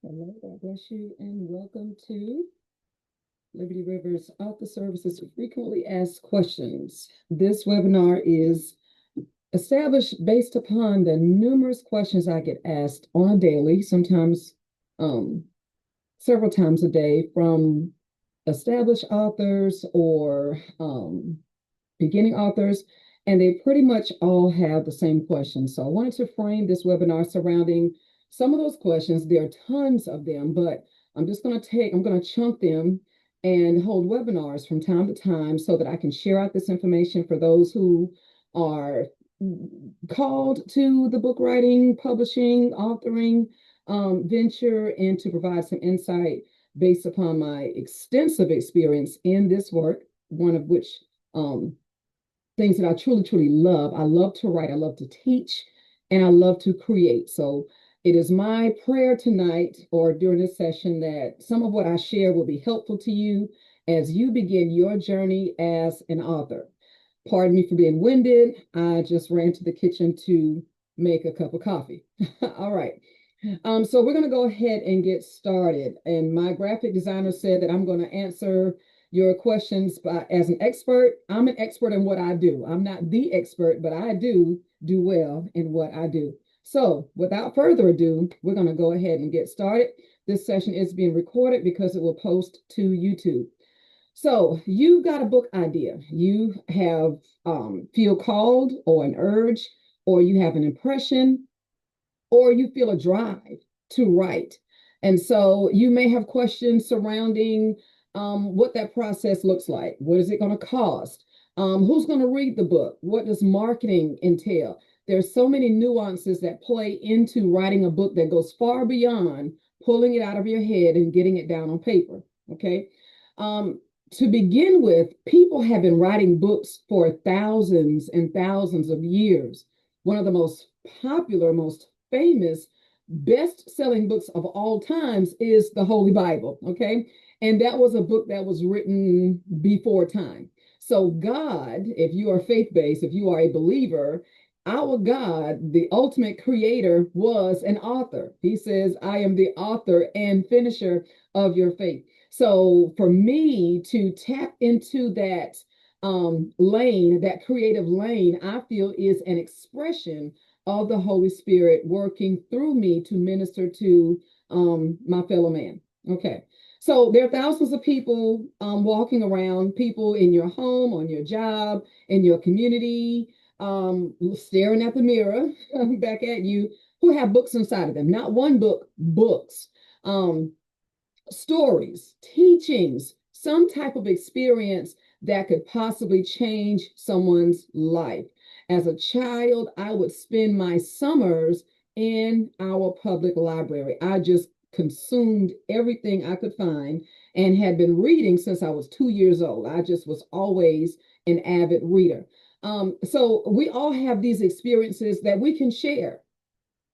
Hello, God bless you, and welcome to Liberty Rivers Author Services Frequently Asked Questions. This webinar is established based upon the numerous questions I get asked on a daily, sometimes several times a day, from established authors or beginning authors, and they pretty much all have the same questions. So I wanted to frame this webinar surrounding some of those questions. There are tons of them, but I'm going to chunk them and hold webinars from time to time so that I can share out this information for those who are called to the book writing, publishing, authoring venture, and to provide some insight based upon my extensive experience in this work, one of which things that I truly, truly love. I love to write, I love to teach, and I love to create. So it is my prayer tonight or during this session that some of what I share will be helpful to you as you begin your journey as an author. Pardon me for being winded. I just ran to the kitchen to make a cup of coffee. All right. So we're going to go ahead and get started. And my graphic designer said that I'm going to answer your questions as an expert. I'm an expert in what I do. I'm not the expert, but I do well in what I do. So without further ado, we're going to go ahead and get started. This session is being recorded because it will post to YouTube. So you've got a book idea. You have feel called or an urge, or you have an impression, or you feel a drive to write. And so you may have questions surrounding what that process looks like. What is it going to cost? Who's going to read the book? What does marketing entail? There's so many nuances that play into writing a book that goes far beyond pulling it out of your head and getting it down on paper. Okay. To begin with, people have been writing books for thousands and thousands of years. One of the most popular, most famous, best-selling books of all times is the Holy Bible, okay? And that was a book that was written before time. So God, if you are faith-based, if you are a believer, our God, the ultimate creator, was an author. He says, I am the author and finisher of your faith. So for me to tap into that lane, that creative lane, I feel is an expression of the Holy Spirit working through me to minister to my fellow man. Okay. So there are thousands of people walking around, people in your home, on your job, in your community, staring at the mirror back at you, who have books inside of them. Not one book, books. Stories, teachings, some type of experience that could possibly change someone's life. As a child, I would spend my summers in our public library. I just consumed everything I could find and had been reading since I was 2 years old. I just was always an avid reader. So we all have these experiences that we can share.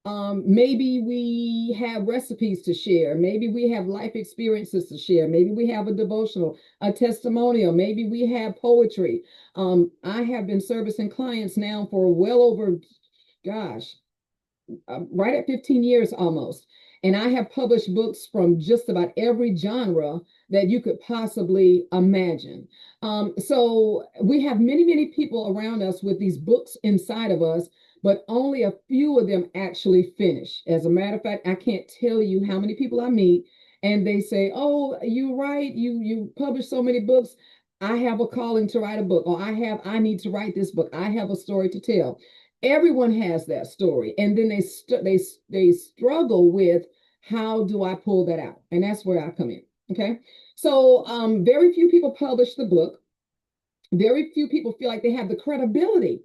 Maybe we have recipes to share. Maybe we have life experiences to share. Maybe we have a devotional, a testimonial. Maybe we have poetry. I have been servicing clients now for well over, gosh, right at 15 years almost. And I have published books from just about every genre that you could possibly imagine. So we have many, many people around us with these books inside of us, but only a few of them actually finish. As a matter of fact, I can't tell you how many people I meet and they say, oh, you write, you publish so many books. I have a calling to write a book, or I need to write this book. I have a story to tell. Everyone has that story, and then they struggle with, how do I pull that out? And that's where I come in. Okay, so very few people publish the book. Very few people feel like they have the credibility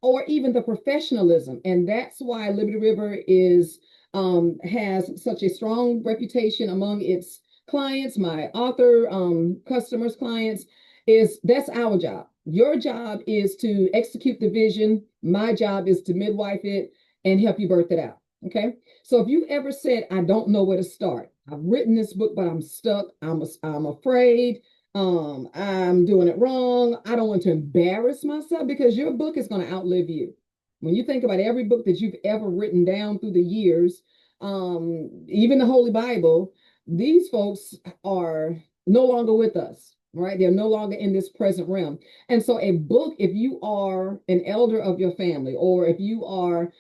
or even the professionalism, and that's why Liberty River is has such a strong reputation among its clients, my author customers, clients. Is that's our job. Your job is to execute the vision. My job is to midwife it and help you birth it out. Okay. So if you ever said, I don't know where to start, I've written this book, but I'm stuck, I'm afraid, I'm doing it wrong, I don't want to embarrass myself, because your book is going to outlive you. When you think about every book that you've ever written down through the years, even the Holy Bible, these folks are no longer with us, right? They're no longer in this present realm. And so a book, if you are an elder of your family, or if you are,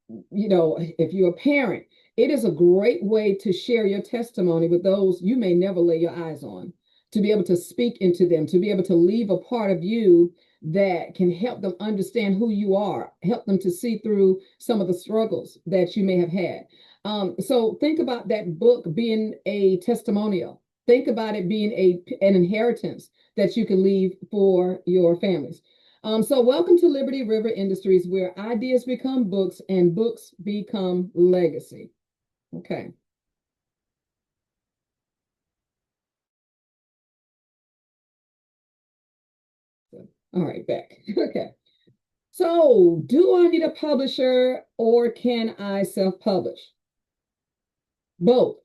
if you're a parent, it is a great way to share your testimony with those you may never lay your eyes on, to be able to speak into them, to be able to leave a part of you that can help them understand who you are, help them to see through some of the struggles that you may have had. So think about that book being a testimonial. Think about it being an inheritance that you can leave for your families. So welcome to Liberty River Industries, where ideas become books and books become legacy. Okay. All right, back. Okay. So, do I need a publisher or can I self-publish? Both.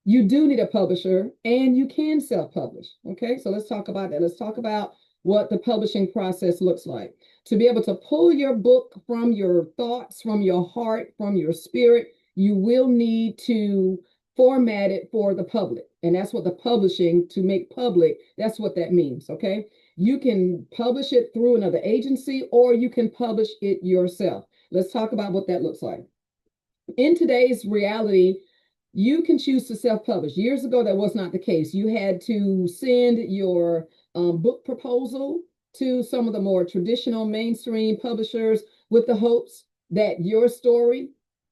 You do need a publisher and you can self-publish. Okay, so let's talk about that. Let's talk about what the publishing process looks like. To be able to pull your book from your thoughts, from your heart, from your spirit, you will need to format it for the public. And that's what the publishing, to make public, that's what that means. Okay, you can publish it through another agency or you can publish it yourself. Let's talk about what that looks like. In today's reality, you can choose to self-publish. Years ago, that was not the case. You had to send your book proposal to some of the more traditional mainstream publishers with the hopes that your story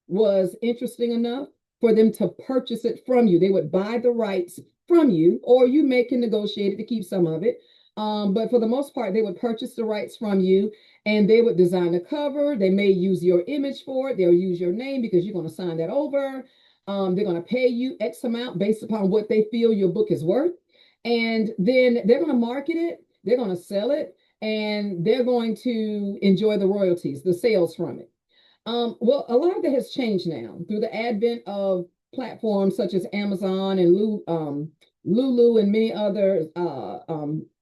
was interesting enough for them to purchase it from you. They would buy the rights from you, or you may can negotiate it to keep some of it. But for the most part, they would purchase the rights from you and they would design the cover. They may use your image for it. They'll use your name because you're going to sign that over. They're going to pay you X amount based upon what they feel your book is worth. And then they're going to market it, they're going to sell it, and they're going to enjoy the royalties, the sales from it. Well, a lot of that has changed now through the advent of platforms such as Amazon and Lulu and many other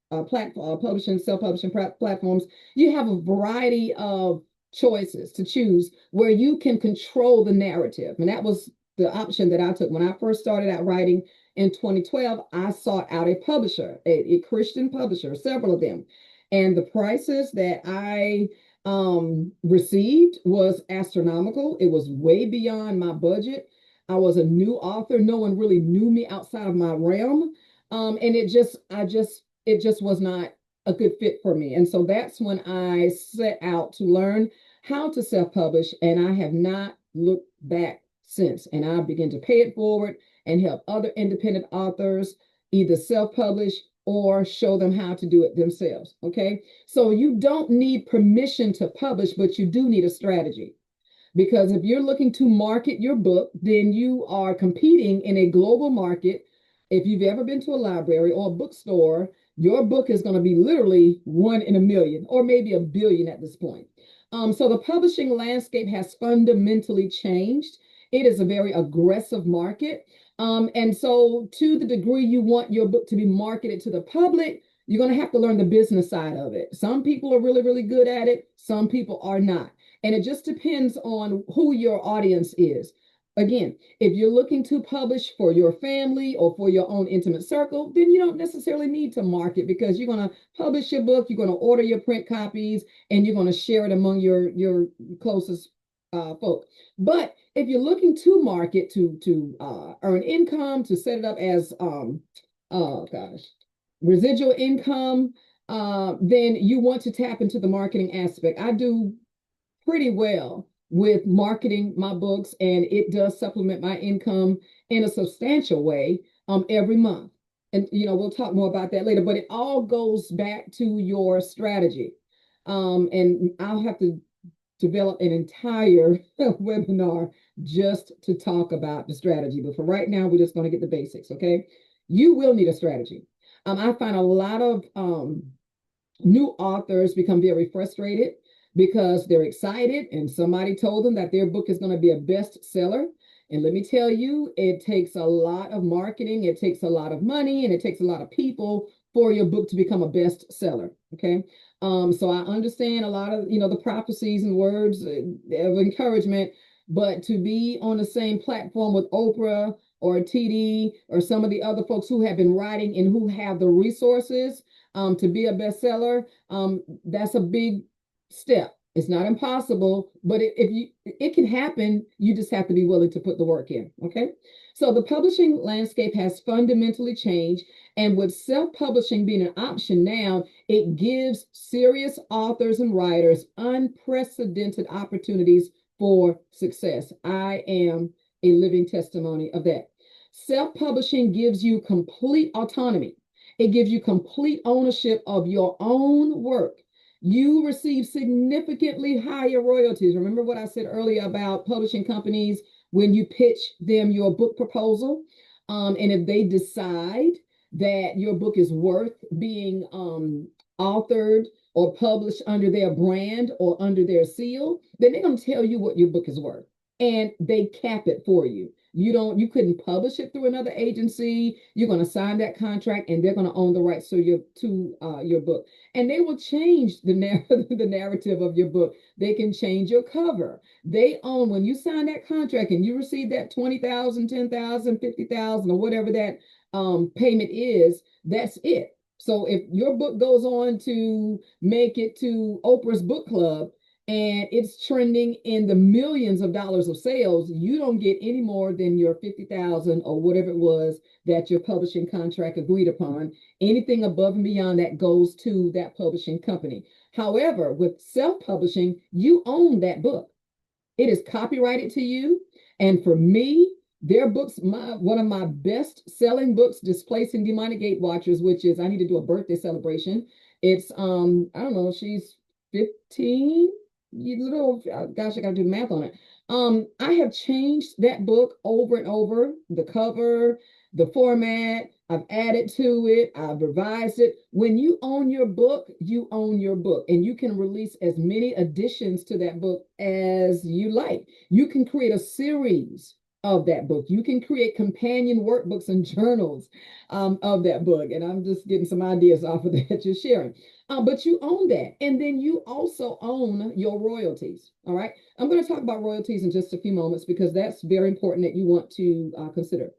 publishing, self-publishing platforms. You have a variety of choices to choose where you can control the narrative. And that was the option that I took. When I first started out writing in 2012, I sought out a publisher, a Christian publisher, several of them. And the prices that I received was astronomical. It was way beyond my budget. I was a new author. No one really knew me outside of my realm. And it just was not a good fit for me. And so that's when I set out to learn how to self-publish, and I have not looked back since. And I began to pay it forward and help other independent authors either self-publish or show them how to do it themselves. Okay. So you don't need permission to publish, but you do need a strategy. Because if you're looking to market your book, then you are competing in a global market. If you've ever been to a library or a bookstore, your book is going to be literally one in a million or maybe a billion at this point. So the publishing landscape has fundamentally changed. It is a very aggressive market. And so to the degree you want your book to be marketed to the public, you're going to have to learn the business side of it. Some people are really, really good at it. Some people are not. And it just depends on who your audience is. Again, if you're looking to publish for your family or for your own intimate circle, then you don't necessarily need to market because you're going to publish your book, you're going to order your print copies, and you're going to share it among your closest folk. But if you're looking to market to earn income, to set it up as oh gosh, residual income, then you want to tap into the marketing aspect. I do pretty well with marketing my books, and it does supplement my income in a substantial way every month. And we'll talk more about that later, but it all goes back to your strategy. And I'll have to develop an entire webinar just to talk about the strategy. But for right now, we're just going to get the basics, okay? You will need a strategy. I find a lot of new authors become very frustrated because they're excited and somebody told them that their book is going to be a bestseller. And let me tell you, it takes a lot of marketing, it takes a lot of money, and it takes a lot of people for your book to become a bestseller. Okay. So I understand a lot of, the prophecies and words of encouragement, but to be on the same platform with Oprah or TD or some of the other folks who have been writing and who have the resources to be a bestseller, that's a big step. It's not impossible, but it can happen. You just have to be willing to put the work in. Okay. So the publishing landscape has fundamentally changed. And with self-publishing being an option now, it gives serious authors and writers unprecedented opportunities for success. I am a living testimony of that. Self-publishing gives you complete autonomy. It gives you complete ownership of your own work. You receive significantly higher royalties. Remember what I said earlier about publishing companies when you pitch them your book proposal? And if they decide that your book is worth being authored or published under their brand or under their seal, then they're going to tell you what your book is worth. And they cap it for you. You couldn't publish it through another agency. You're going to sign that contract and they're going to own the rights to your book. And they will change the narrative of your book. They can change your cover. They own, when you sign that contract and you receive that 20,000, 10,000, 50,000, or whatever that payment is, that's it. So if your book goes on to make it to Oprah's book club and it's trending in the millions of dollars of sales, you don't get any more than your 50,000 or whatever it was that your publishing contract agreed upon. Anything above and beyond that goes to that publishing company. However, with self-publishing, you own that book. It is copyrighted to you. And for me, their books, one of my best selling books, Displacing Demonic Gate Watchers, which is, I need to do a birthday celebration. It's I don't know, she's 15, gosh, I gotta do the math on it. I have changed that book over and over, the cover, the format, I've added to it, I've revised it. When you own your book, you own your book, and you can release as many additions to that book as you like. You can create a series of that book. You can create companion workbooks and journals of that book. And I'm just getting some ideas off of that you're sharing. But you own that. And then you also own your royalties. All right. I'm going to talk about royalties in just a few moments because that's very important that you want to consider.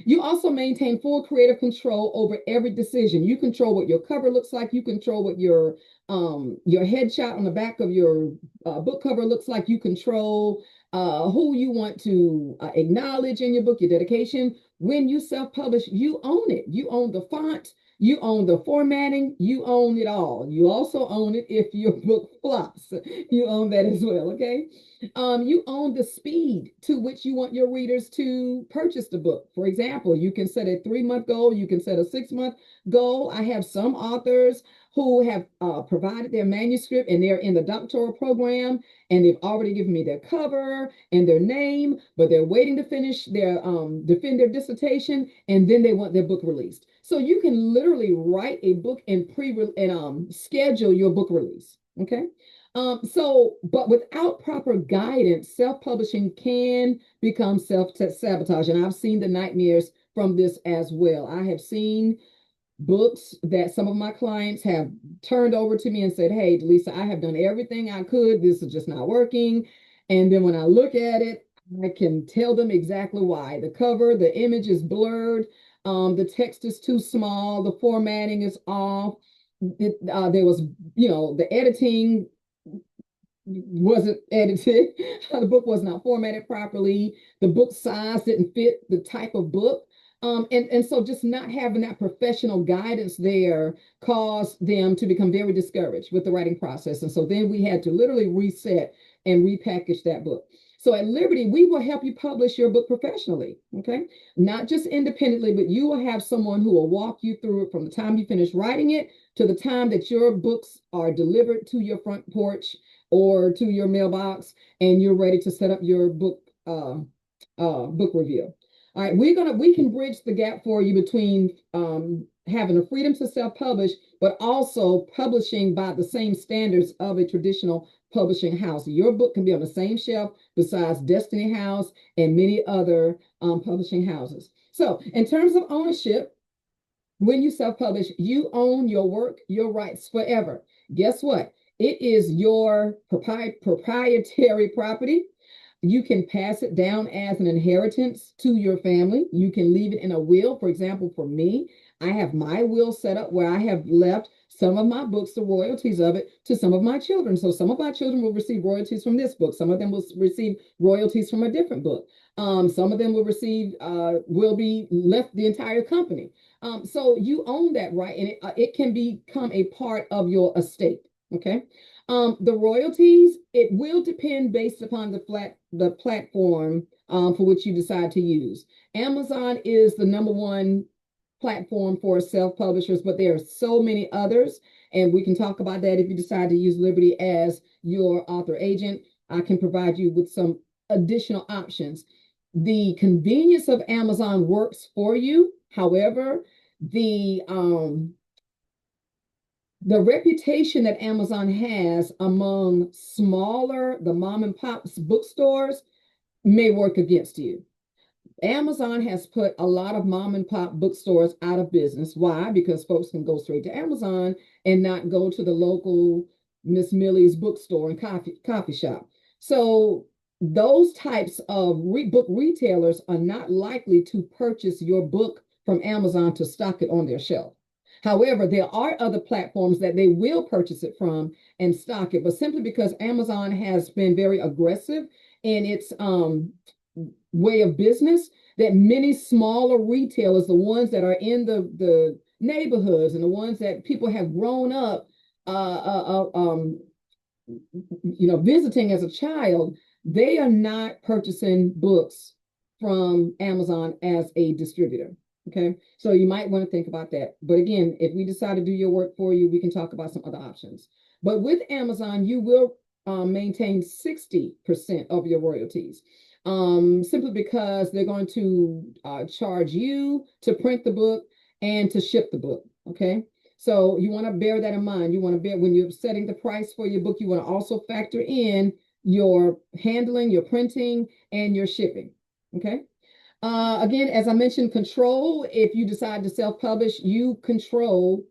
You also maintain full creative control over every decision. You control what your cover looks like. You control what your headshot on the back of your book cover looks like. You control who you want to acknowledge in your book, your dedication. When you self-publish, you own it. You own the font. You own the formatting. You own it all. You also own it if your book flops. You own that as well, okay? You own the speed to which you want your readers to purchase the book. For example, you can set a 3-month goal. You can set a 6-month goal. I have some authors who have provided their manuscript and they're in the doctoral program and they've already given me their cover and their name, but they're waiting to finish their defend their dissertation and then they want their book released. So you can literally write a book and schedule your book release. Okay. But without proper guidance, self-publishing can become self-sabotage. And I've seen the nightmares from this as well. I have seen books that some of my clients have turned over to me and said, hey, Delisa, I have done everything I could. This is just not working. And then when I look at it, I can tell them exactly why. The cover, the image is blurred. The text is too small. The formatting is off. There was, the editing wasn't edited. The book was not formatted properly. The book size didn't fit the type of book. And so just not having that professional guidance there caused them to become very discouraged with the writing process. And so then we had to literally reset and repackage that book. So at Liberty, we will help you publish your book professionally, okay? Not just independently, but you will have someone who will walk you through it from the time you finish writing it to the time that your books are delivered to your front porch or to your mailbox and you're ready to set up your book review. All right, we can bridge the gap for you between having the freedom to self-publish, but also publishing by the same standards of a traditional publishing house. Your book can be on the same shelf besides Destiny House and many other publishing houses. So in terms of ownership, when you self-publish, you own your work, your rights forever. Guess what? It is your proprietary property. You can pass it down as an inheritance to your family. You can leave it in a will. For example, for me, I have my will set up where I have left some of my books, the royalties of it, to some of my children. So some of my children will receive royalties from this book. Some of them will receive royalties from a different book. Some of them will be left the entire company. So you own that right, and it can become a part of your estate. Okay. The royalties, it will depend based upon the platform for which you decide to use. Amazon is the number one platform for self-publishers, but there are so many others, and we can talk about that if you decide to use Liberty as your author agent. I can provide you with some additional options. The convenience of Amazon works for you. However, the reputation that Amazon has among the mom and pop bookstores may work against you. Amazon has put a lot of mom and pop bookstores out of business. Why? Because folks can go straight to Amazon and not go to the local Miss Millie's bookstore and coffee shop. So those types of book retailers are not likely to purchase your book from Amazon to stock it on their shelf. However, there are other platforms that they will purchase it from and stock it, but simply because Amazon has been very aggressive in its way of business, that many smaller retailers, the ones that are in the neighborhoods and the ones that people have grown up visiting as a child, they are not purchasing books from Amazon as a distributor. Okay, so you might want to think about that. But again, if we decide to do your work for you, we can talk about some other options. But with Amazon, you will maintain 60% of your royalties, simply because they're going to charge you to print the book and to ship the book. Okay, so you want to bear that in mind. You want to bear, when you're setting the price for your book, you want to also factor in your handling, your printing, and your shipping. Okay. Again, as I mentioned, control. If you decide to self-publish, you control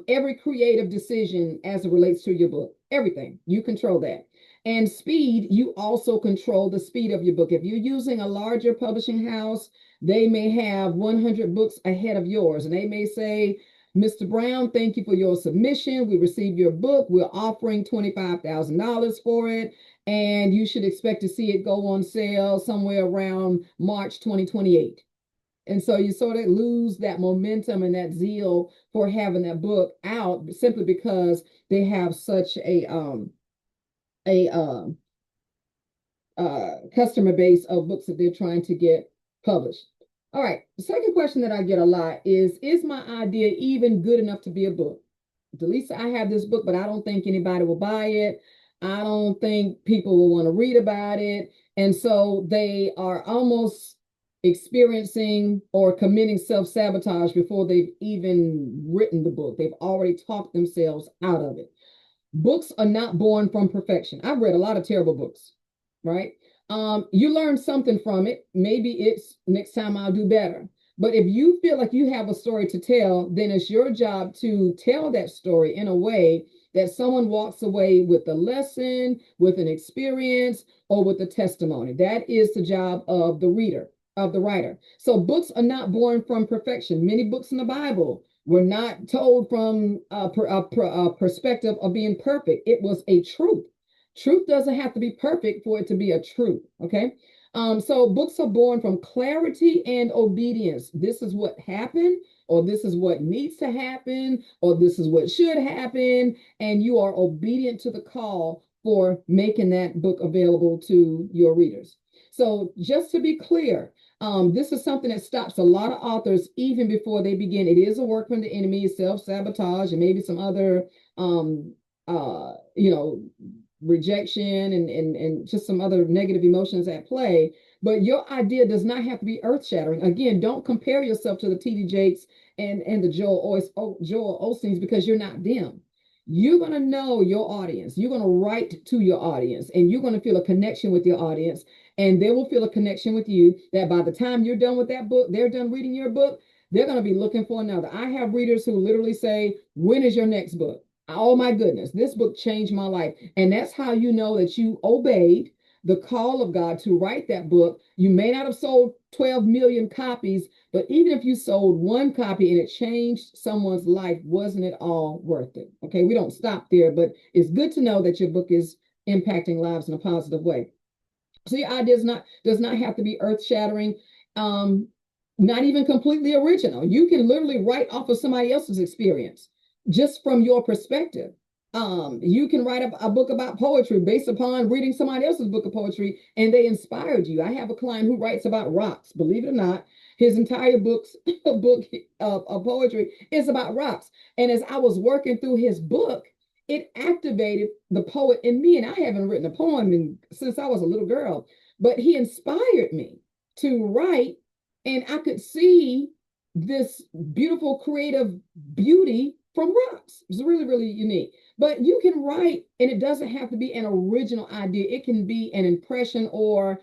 every creative decision as it relates to your book. Everything, you control that. And speed, you also control the speed of your book. If you're using a larger publishing house, they may have 100 books ahead of yours, and they may say, Mr. Brown, thank you for your submission. We received your book. We're offering $25,000 for it, and you should expect to see it go on sale somewhere around March 2028. And so you sort of lose that momentum and that zeal for having that book out simply because they have such a customer base of books that they're trying to get published. All right, the second question that I get a lot is my idea even good enough to be a book? Delisa, I have this book, but I don't think anybody will buy it. I don't think people will want to read about it. And so they are almost experiencing or committing self-sabotage before they've even written the book. They've already talked themselves out of it. Books are not born from perfection. I've read a lot of terrible books, right? You learn something from it. Maybe it's next time I'll do better. But if you feel like you have a story to tell, then it's your job to tell that story in a way that someone walks away with a lesson, with an experience, or with a testimony. That is the job of the reader, of the writer. So books are not born from perfection. Many books in the Bible were not told from a perspective of being perfect. It was a truth. Truth doesn't have to be perfect for it to be a truth. Okay. So books are born from clarity and obedience. This is what happened, or this is what needs to happen, or this is what should happen. And you are obedient to the call for making that book available to your readers. So just to be clear, this is something that stops a lot of authors even before they begin. It is a work from the enemy, self-sabotage, and maybe some other, rejection and just some other negative emotions at play. But your idea does not have to be earth-shattering. Again, don't compare yourself to the T.D. Jakes and the Joel Osteens, because you're not them. You're going to know your audience. You're going to write to your audience, and you're going to feel a connection with your audience, and they will feel a connection with you, that by the time you're done with that book, they're done reading your book, they're going to be looking for another. I have readers who literally say, when is your next book? Oh my goodness, this book changed my life. And that's how you know that you obeyed, the call of God to write that book. You may not have sold 12 million copies, but even if you sold one copy and it changed someone's life, wasn't it all worth it? Okay, we don't stop there, but it's good to know that your book is impacting lives in a positive way. So your idea does not have to be earth shattering, um, not even completely original. You can literally write off of somebody else's experience just from your perspective. You can write a book about poetry based upon reading somebody else's book of poetry and they inspired you. I have a client who writes about rocks. Believe it or not, his entire book of poetry is about rocks. And as I was working through his book, it activated the poet in me. And I haven't written a poem since I was a little girl, but he inspired me to write. And I could see this beautiful creative beauty from rocks. It's really, really unique. But you can write, and it doesn't have to be an original idea. It can be an impression or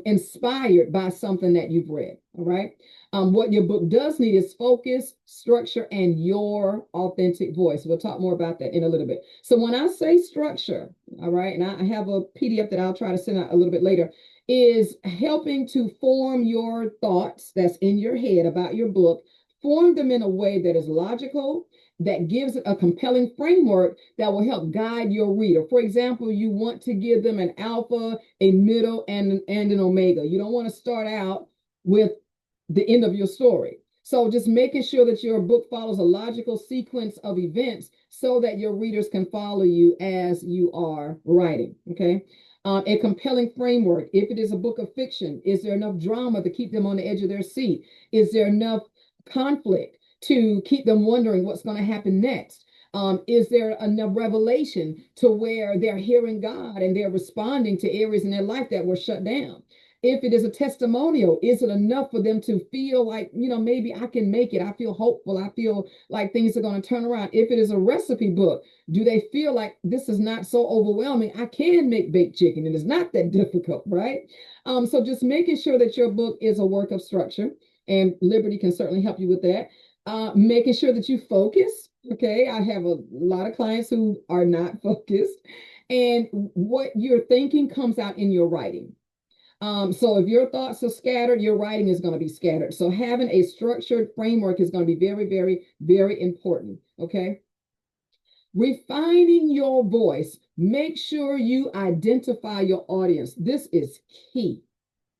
inspired by something that you've read. All right. What your book does need is focus, structure, and your authentic voice. We'll talk more about that in a little bit. So when I say structure, all right, and I have a PDF that I'll try to send out a little bit later, is helping to form your thoughts that's in your head about your book, form them in a way that is logical, that gives it a compelling framework that will help guide your reader. For example, you want to give them an alpha, a middle, and an omega. You don't want to start out with the end of your story. So just making sure that your book follows a logical sequence of events so that your readers can follow you as you are writing, okay? A compelling framework. If it is a book of fiction, is there enough drama to keep them on the edge of their seat? Is there enough conflict to keep them wondering what's going to happen next? Is there enough revelation to where they're hearing God and they're responding to areas in their life that were shut down? If it is a testimonial, is it enough for them to feel like, maybe I can make it? I feel hopeful. I feel like things are going to turn around. If it is a recipe book, do they feel like this is not so overwhelming? I can make baked chicken. It is not that difficult, right? So just making sure that your book is a work of structure, and Liberty can certainly help you with that. Making sure that you focus. Okay, I have a lot of clients who are not focused, and what you're thinking comes out in your writing. So if your thoughts are scattered, your writing is going to be scattered. So having a structured framework is going to be very, very, very important. Okay. Refining your voice. Make sure you identify your audience. This is key.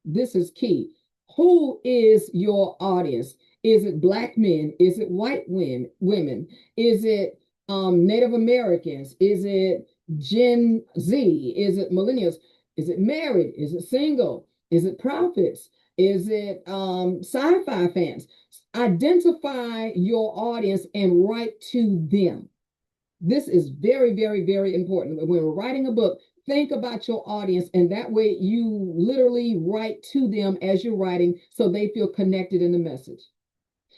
This is key. Who is your audience? Is it Black men? Is it white women? Is it Native Americans? Is it Gen Z? Is it millennials? Is it married? Is it single? Is it prophets? Is it sci-fi fans? Identify your audience and write to them. This is very, very, very important. When we're writing a book, think about your audience, and that way you literally write to them as you're writing so they feel connected in the message.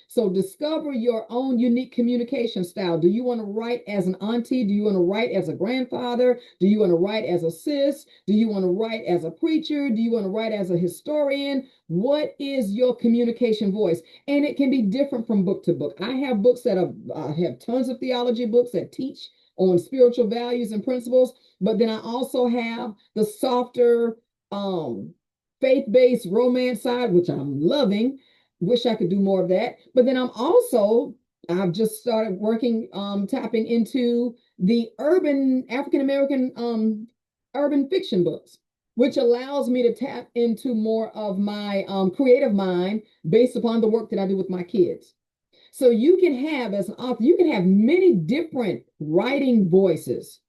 So discover your own unique communication style. Do you want to write as an auntie? Do you want to write as a grandfather? Do you want to write as a sis? Do you want to write as a preacher? Do you want to write as a historian? What is your communication voice? And it can be different from book to book. I have books that have tons of theology books that teach on spiritual values and principles, but then I also have the softer faith-based romance side, which I'm loving. Wish I could do more of that. But then I've just started working, tapping into the urban African American urban fiction books, which allows me to tap into more of my creative mind based upon the work that I do with my kids. So you can have, as an author, you can have many different writing voices,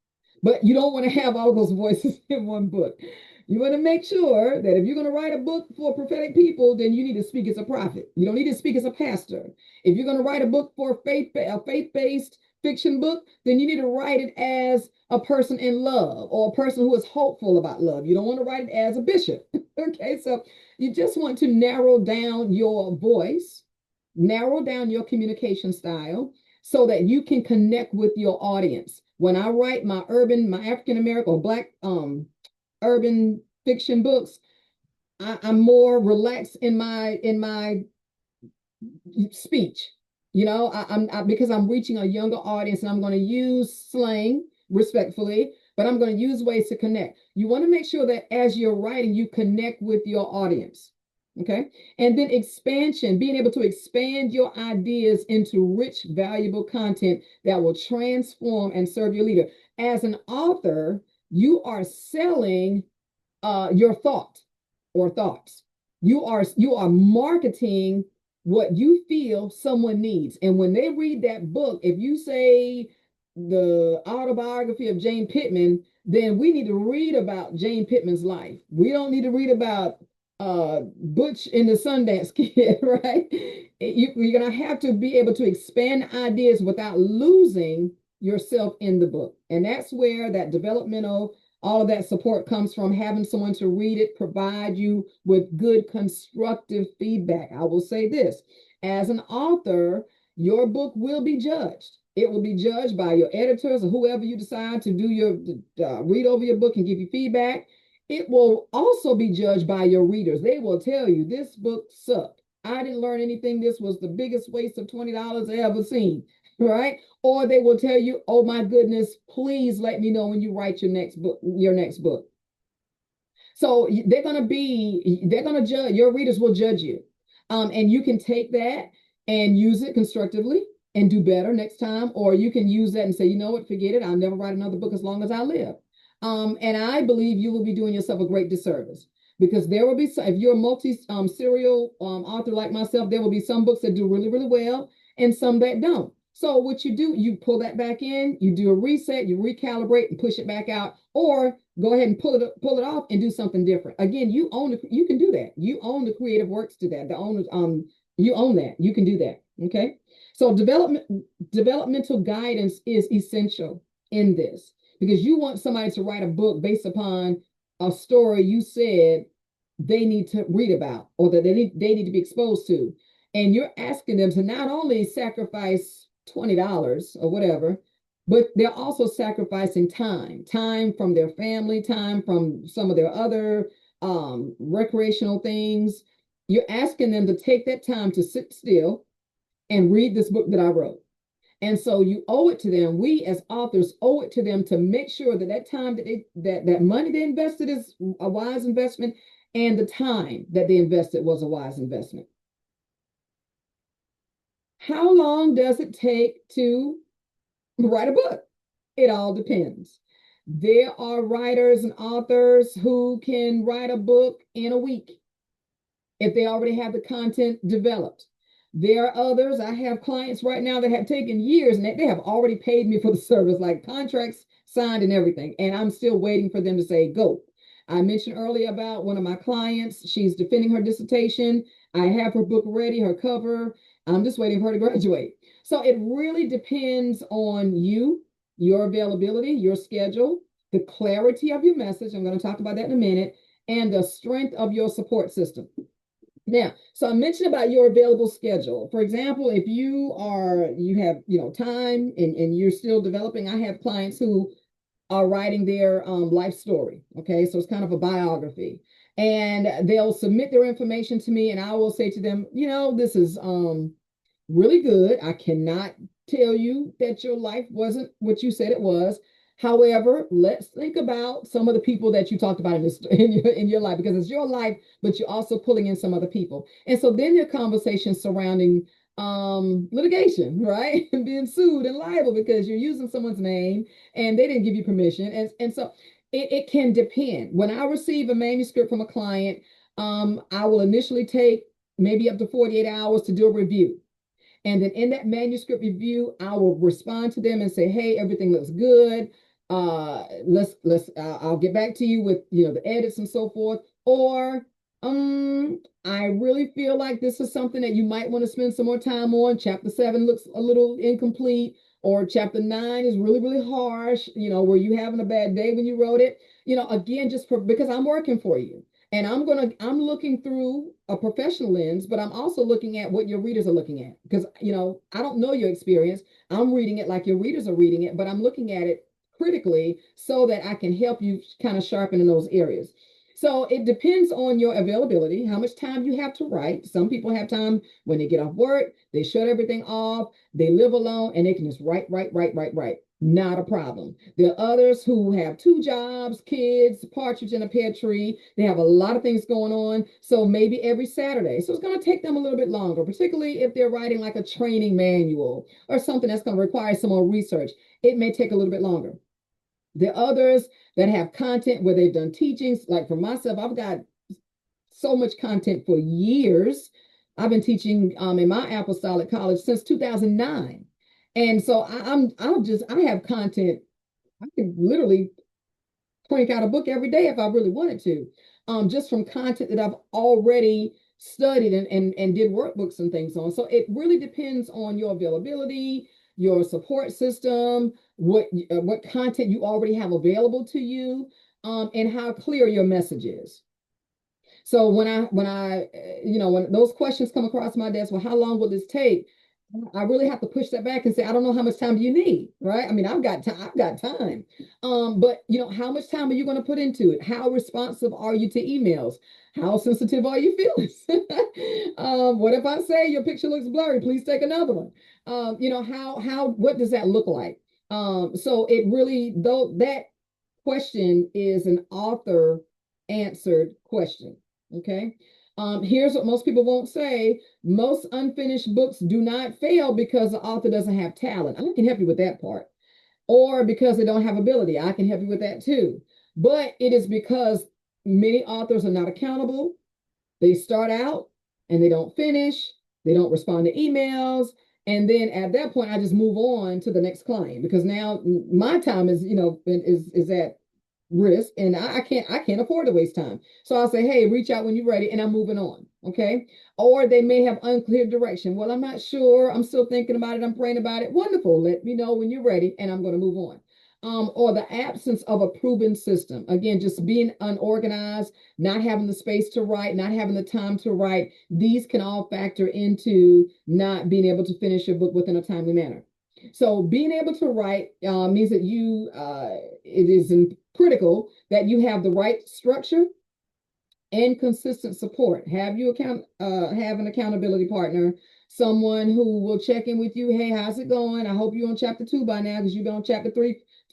but you don't want to have all those voices in one book. You want to make sure that if you're going to write a book for prophetic people, then you need to speak as a prophet. You don't need to speak as a pastor. If you're going to write a book for a faith-based fiction book, then you need to write it as a person in love or a person who is hopeful about love. You don't want to write it as a bishop. Okay, so you just want to narrow down your voice, narrow down your communication style so that you can connect with your audience. When I write my African American or Black urban fiction books, I'm more relaxed in my speech. Because I'm reaching a younger audience, and I'm going to use slang respectfully, but I'm going to use ways to connect. You want to make sure that as you're writing, you connect with your audience. Okay. And then expansion, being able to expand your ideas into rich, valuable content that will transform and serve your leader. As an author, you are selling your thought or thoughts. You are marketing what you feel someone needs. And when they read that book, if you say the autobiography of Jane Pittman, then we need to read about Jane Pittman's life. We don't need to read about Butch and the Sundance Kid, right? You're going to have to be able to expand ideas without losing yourself in the book. And that's where that developmental, all of that support comes from, having someone to read it, provide you with good constructive feedback. I will say this, as an author, your book will be judged. It will be judged by your editors or whoever you decide to do your read over your book and give you feedback. It will also be judged by your readers. They will tell you this book sucked. I didn't learn anything. This was the biggest waste of $20 I ever seen, right? Or they will tell you, oh my goodness, please let me know when you write your next book. So they're going to judge, your readers will judge you. And you can take that and use it constructively and do better next time. Or you can use that and say, you know what, forget it. I'll never write another book as long as I live. And I believe you will be doing yourself a great disservice, because there will be, if you're a multi-serial author like myself, there will be some books that do really, really well and some that don't. So what you do, you pull that back in, you do a reset, you recalibrate and push it back out, or go ahead and pull it off and do something different. Again, you can do that. You own the creative works to that. The owners, you own that. You can do that. Okay. So developmental guidance is essential in this, because you want somebody to write a book based upon a story you said they need to read about, or that they need to be exposed to. And you're asking them to not only sacrifice $20 or whatever, but they're also sacrificing time from their family, time from some of their other recreational things. You're asking them to take that time to sit still and read this book that I wrote. And so you owe it to them. We as authors owe it to them to make sure that that time that money they invested is a wise investment, and the time that they invested was a wise investment. How long does it take to write a book? It all depends. There are writers and authors who can write a book in a week if they already have the content developed. There are others. I have clients right now that have taken years and they have already paid me for the service, like contracts signed and everything. And I'm still waiting for them to say, go. I mentioned earlier about one of my clients. She's defending her dissertation. I have her book ready, her cover. I'm just waiting for her to graduate. So it really depends on you, your availability, your schedule, the clarity of your message. I'm going to talk about that in a minute, and the strength of your support system. Now, so I mentioned about your available schedule. For example, if you have time and you're still developing, I have clients who are writing their life story. Okay, so it's kind of a biography, and they'll submit their information to me, and I will say to them, this is really good. I cannot tell you that your life wasn't what you said it was. However, let's think about some of the people that you talked about in your life, because it's your life, but you're also pulling in some other people. And so then there are conversations surrounding litigation, right? Being sued and liable because you're using someone's name and they didn't give you permission. And so it can depend. When I receive a manuscript from a client, I will initially take maybe up to 48 hours to do a review. And then in that manuscript review, I will respond to them and say, hey, everything looks good. I'll get back to you with, the edits and so forth. Or, I really feel like this is something that you might want to spend some more time on. Chapter 7 looks a little incomplete, or chapter 9 is really, really harsh. Were you having a bad day when you wrote it? Again, because I'm working for you. And I'm looking through a professional lens, but I'm also looking at what your readers are looking at. Because, I don't know your experience. I'm reading it like your readers are reading it, but I'm looking at it critically so that I can help you kind of sharpen in those areas. So it depends on your availability, how much time you have to write. Some people have time when they get off work, they shut everything off, they live alone, and they can just write. not a problem. There are others who have two jobs, kids, partridge in a pear tree. They have a lot of things going on. So maybe every Saturday. So it's going to take them a little bit longer, particularly if they're writing like a training manual or something that's going to require some more research. It may take a little bit longer. There are others that have content where they've done teachings. Like for myself, I've got so much content for years. I've been teaching in my apostolic college since 2009. And so I have content. I can literally crank out a book every day if I really wanted to, just from content that I've already studied and did workbooks and things on. So it really depends on your availability, your support system, what content you already have available to you, and how clear your message is. So when those questions come across my desk, well, how long will this take? I really have to push that back and say, I don't know how much time do you need, right? I mean, I've got time, but how much time are you going to put into it? How responsive are you to emails? How sensitive are you feeling? What if I say your picture looks blurry? Please take another one. What does that look like? So it really, though, that question is an author answered question. Okay. Here's what most people won't say. Most unfinished books do not fail because the author doesn't have talent. I can help you with that part. Or because they don't have ability. I can help you with that too. But it is because many authors are not accountable. They start out and they don't finish. They don't respond to emails. And then at that point, I just move on to the next client because now my time is at risk, and I can't afford to waste time. So I'll say, hey, reach out when you're ready, and I'm moving on. Okay. Or they may have unclear direction. Well, I'm not sure. I'm still thinking about it. I'm praying about it. Wonderful. Let me know when you're ready, and I'm going to move on. Or the absence of a proven system. Again, just being unorganized, not having the space to write, not having the time to write. These can all factor into not being able to finish your book within a timely manner. So being able to write means that it is critical that you have the right structure and consistent support. Have an accountability partner, someone who will check in with you. Hey, how's it going? I hope you're on chapter 2 by now because you've been on chapter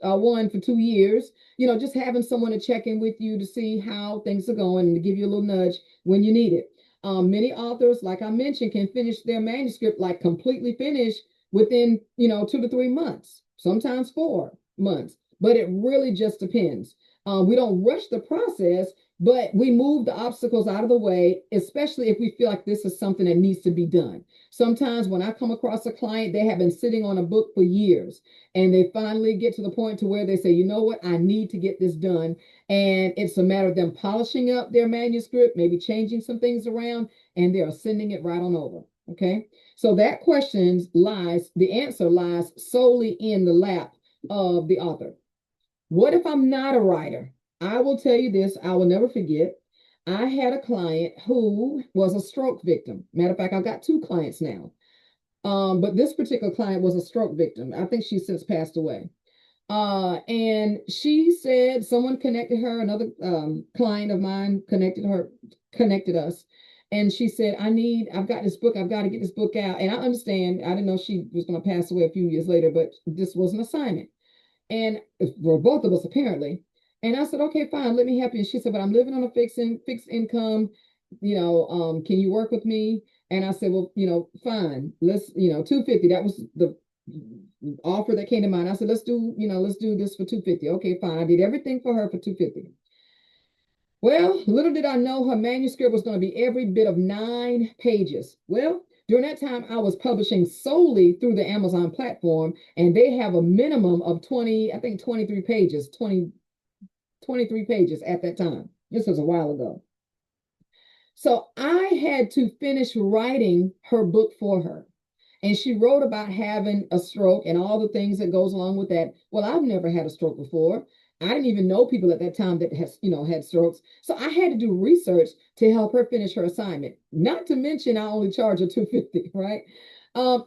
1 for 2 years. Just having someone to check in with you to see how things are going and to give you a little nudge when you need it. Many authors, like I mentioned, can finish their manuscript like completely finished within 2 to 3 months, sometimes 4 months, but it really just depends. We don't rush the process, but we move the obstacles out of the way, especially if we feel like this is something that needs to be done. Sometimes when I come across a client, they have been sitting on a book for years, and they finally get to the point to where they say, you know what, I need to get this done. And it's a matter of them polishing up their manuscript, maybe changing some things around, and they are sending it right on over. Okay. So the answer lies solely in the lap of the author. What if I'm not a writer? I will tell you this, I will never forget. I had a client who was a stroke victim. Matter of fact, I've got 2 clients now. But this particular client was a stroke victim. I think she's since passed away. And she said someone connected her, another client of mine connected us. And she said, I've got this book, I've got to get this book out. And I understand, I didn't know she was going to pass away a few years later, but this was an assignment. And for both of us, apparently. And I said, okay, fine, let me help you. And she said, but I'm living on a fixed income. Can you work with me? And I said, well, fine. Let's, 250. That was the offer that came to mind. I said, let's do this for 250. Okay, fine. I did everything for her for 250. Well, little did I know her manuscript was going to be every bit of 9 pages. Well, during that time, I was publishing solely through the Amazon platform, and they have a minimum of 23 pages, 23 pages at that time. This was a while ago. So I had to finish writing her book for her. And she wrote about having a stroke and all the things that goes along with that. Well, I've never had a stroke before. I didn't even know people at that time that had strokes. So I had to do research to help her finish her assignment. Not to mention, I only charge her $250, right?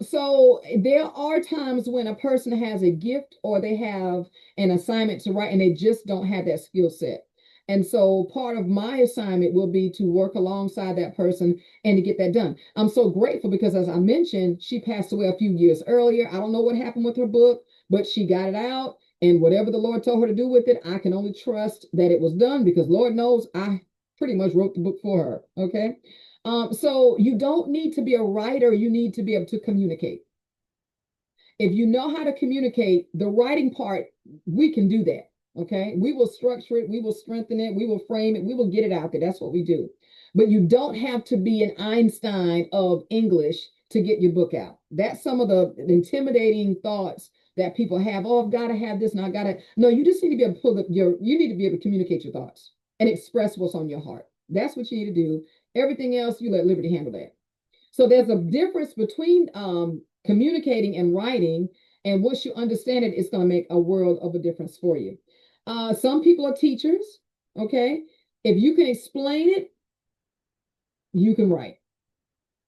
So there are times when a person has a gift or they have an assignment to write and they just don't have that skill set. And so part of my assignment will be to work alongside that person and to get that done. I'm so grateful because, as I mentioned, she passed away a few years earlier. I don't know what happened with her book. but she got it out. And whatever the Lord told her to do with it, I can only trust that it was done because Lord knows I pretty much wrote the book for her. Okay. So you don't need to be a writer. You need to be able to communicate. If you know how to communicate, the writing part, we can do that. Okay. We will structure it, we will strengthen it, we will frame it, we will get it out there. That's what we do. But you don't have to be an Einstein of English to get your book out. That's some of the intimidating thoughts that people have. Oh, I've got to have this and I got to. No, you just need to be able to pull up you need to be able to communicate your thoughts and express what's on your heart. That's what you need to do. Everything else, you let Liberty handle that. So there's a difference between communicating and writing. And once you understand it, it's going to make a world of a difference for you. Some people are teachers. Okay. If you can explain it, you can write.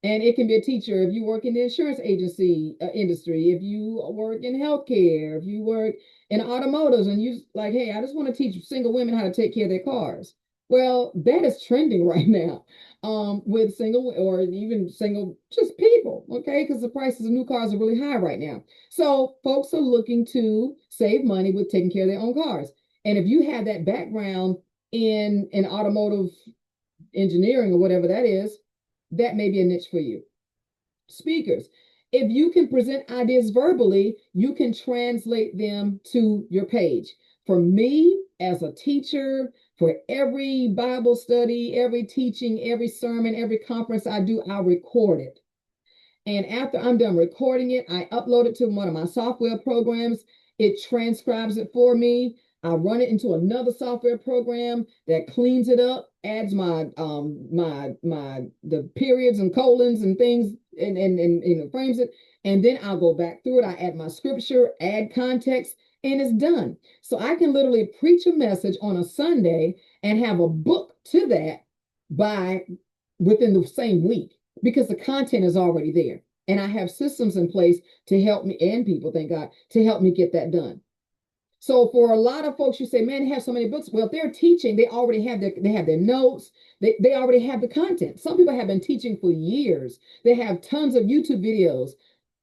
And it can be a teacher if you work in the insurance agency industry, if you work in healthcare, if you work in automotives and you like, hey, I just want to teach single women how to take care of their cars. Well, that is trending right now with single or even single just people, okay? Because the prices of new cars are really high right now. So folks are looking to save money with taking care of their own cars. And if you have that background in automotive engineering or whatever that is, that may be a niche for you. Speakers, if you can present ideas verbally, you can translate them to your page. For me, as a teacher, for every Bible study, every teaching, every sermon, every conference I do, I record it. And after I'm done recording it, I upload it to one of my software programs. It transcribes it for me. I run it into another software program that cleans it up, adds my the periods and colons and things and frames it. And then I'll go back through it. I add my scripture, add context, and it's done. So I can literally preach a message on a Sunday and have a book to that by within the same week because the content is already there. And I have systems in place to help me and people, thank God, to help me get that done. So for a lot of folks, you say, man, they have so many books. Well, if they're teaching, they already have their notes. They already have the content. Some people have been teaching for years. They have tons of YouTube videos.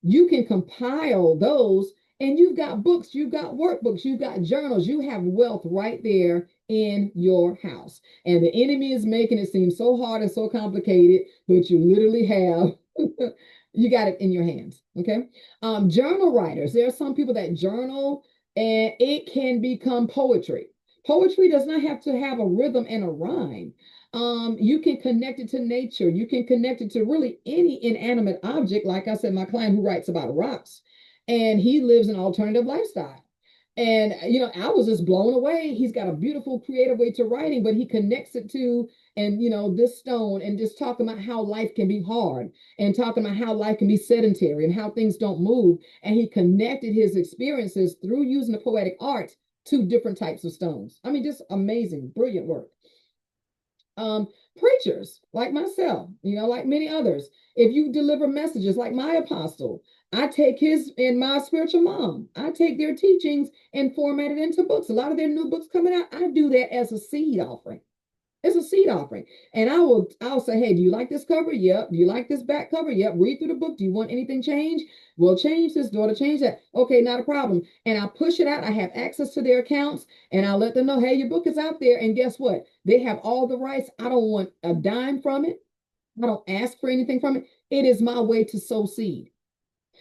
You can compile those and you've got books, you've got workbooks, you've got journals, you have wealth right there in your house. And the enemy is making it seem so hard and so complicated, but you literally have you got it in your hands. Okay. Journal writers. There are some people that journal and it can become poetry. Poetry does not have to have a rhythm and a rhyme. You can connect it to nature. You can connect it to really any inanimate object. Like I said, my client who writes about rocks, and he lives an alternative lifestyle. And, I was just blown away. He's got a beautiful, creative way to writing, but he connects it to, and, this stone, and just talking about how life can be hard and talking about how life can be sedentary and how things don't move. And he connected his experiences through using the poetic arts to different types of stones. I mean, just amazing, brilliant work. Preachers like myself, like many others, if you deliver messages like my apostle, I take his and my spiritual mom, I take their teachings and format it into books. A lot of their new books coming out, I do that as a seed offering. It's a seed offering. And I'll say, hey, do you like this cover? Yep. Do you like this back cover? Yep. Read through the book. Do you want anything changed? We'll change this, daughter, change that. Okay, not a problem. And I push it out. I have access to their accounts and I'll let them know, hey, your book is out there. And guess what? They have all the rights. I don't want a dime from it. I don't ask for anything from it. It is my way to sow seed.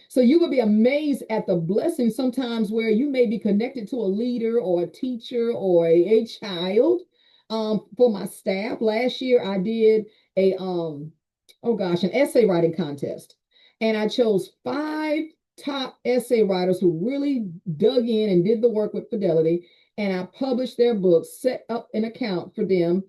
So you will be amazed at the blessing sometimes where you may be connected to a leader or a teacher or a child. For my staff, last year I did an essay writing contest. And I chose 5 top essay writers who really dug in and did the work with fidelity. And I published their books, set up an account for them,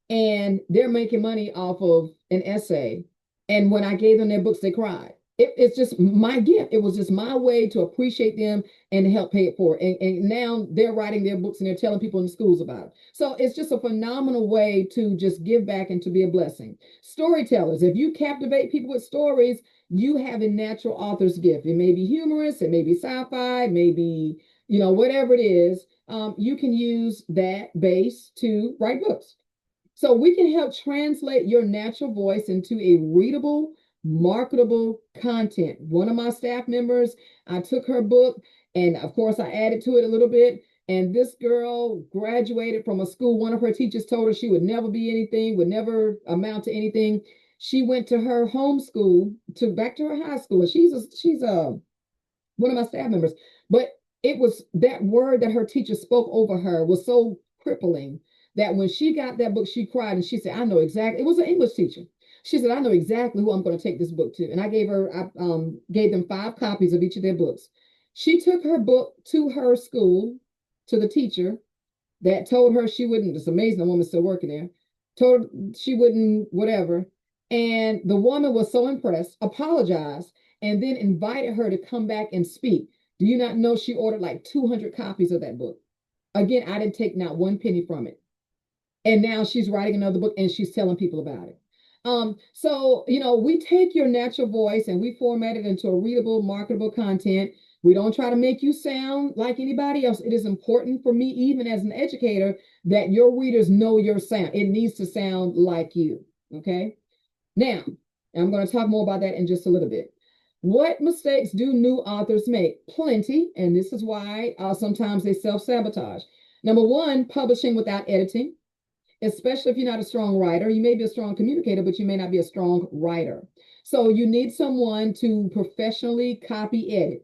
and they're making money off of an essay. And when I gave them their books, they cried. It's just my gift. It was just my way to appreciate them and to help pay it forward. And now they're writing their books and they're telling people in the schools about it. So it's just a phenomenal way to just give back and to be a blessing. Storytellers, if you captivate people with stories, you have a natural author's gift. It may be humorous, it may be sci-fi, maybe, whatever it is. You can use that base to write books. So we can help translate your natural voice into a readable, marketable content. One of my staff members, I took her book And of course, I added to it a little bit. And this girl graduated from a school. One of her teachers told her she would never be anything, would never amount to anything. She went to her home school, to back to her high school. And she's one of my staff members. But it was that word that her teacher spoke over her was so crippling that when she got that book, she cried and she said, I know exactly. It was an English teacher. She said, I know exactly who I'm going to take this book to. And I gave them 5 copies of each of their books. She took her book to her school, to the teacher that told her she wouldn't. It's amazing the woman's still working there. Told her she wouldn't, whatever. And the woman was so impressed, apologized, and then invited her to come back and speak. Do you not know she ordered like 200 copies of that book? Again, I didn't take not one penny from it. And now she's writing another book and she's telling people about it. So, we take your natural voice and we format it into a readable, marketable content. We don't try to make you sound like anybody else. It is important for me, even as an educator, that your readers know your sound. It needs to sound like you. Okay. Now, I'm going to talk more about that in just a little bit. What mistakes do new authors make? Plenty. And this is why sometimes they self-sabotage. Number one, publishing without editing, especially if you're not a strong writer. You may be a strong communicator, but you may not be a strong writer. So you need someone to professionally copy edit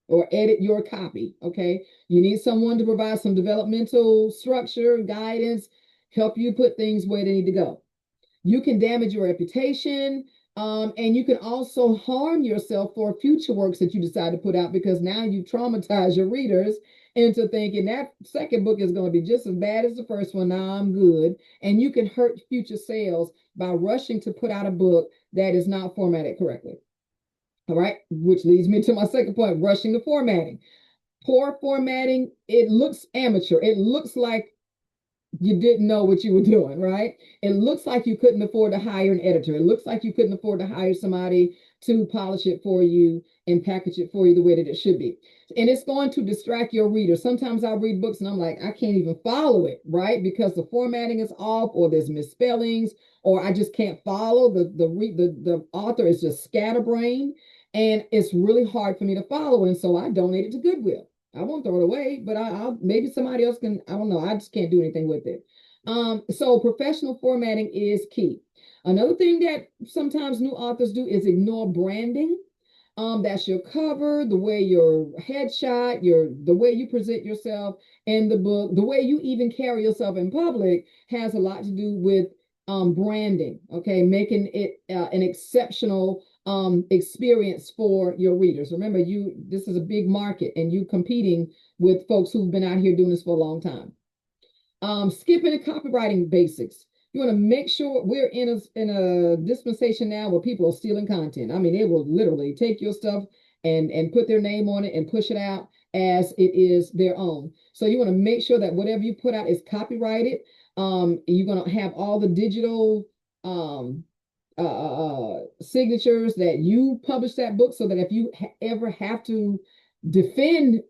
or edit your copy, okay? You need someone to provide some developmental structure, guidance, help you put things where they need to go. You can damage your reputation, and you can also harm yourself for future works that you decide to put out, because now you traumatize your readers into thinking that second book is going to be just as bad as the first one. Now I'm good. And you can hurt future sales by rushing to put out a book that is not formatted correctly. All right, which leads me to my second point, rushing the formatting. Poor formatting, it looks amateur. It looks like you didn't know what you were doing, right? It looks like you couldn't afford to hire an editor. It looks like you couldn't afford to hire somebody to polish it for you and package it for you the way that it should be. And it's going to distract your reader. Sometimes I read books and I'm like, I can't even follow it, right? Because the formatting is off, or there's misspellings, or I just can't follow. The author is just scatterbrained, and it's really hard for me to follow. And so I donate it to Goodwill. I won't throw it away, but I'll maybe somebody else can. I don't know. I just can't do anything with it. So professional formatting is key. Another thing that sometimes new authors do is ignore branding. That's your cover, the way your headshot, the way you present yourself in the book, the way you even carry yourself in public has a lot to do with branding. Okay, making it an exceptional experience for your readers. Remember, this is a big market, and you competing with folks who've been out here doing this for a long time. Skipping the copywriting basics. You want to make sure we're in a dispensation now where people are stealing content. I mean, they will literally take your stuff and put their name on it and push it out as it is their own. So you want to make sure that whatever you put out is copyrighted. You're going to have all the digital signatures that you publish that book, so that if you ever have to defend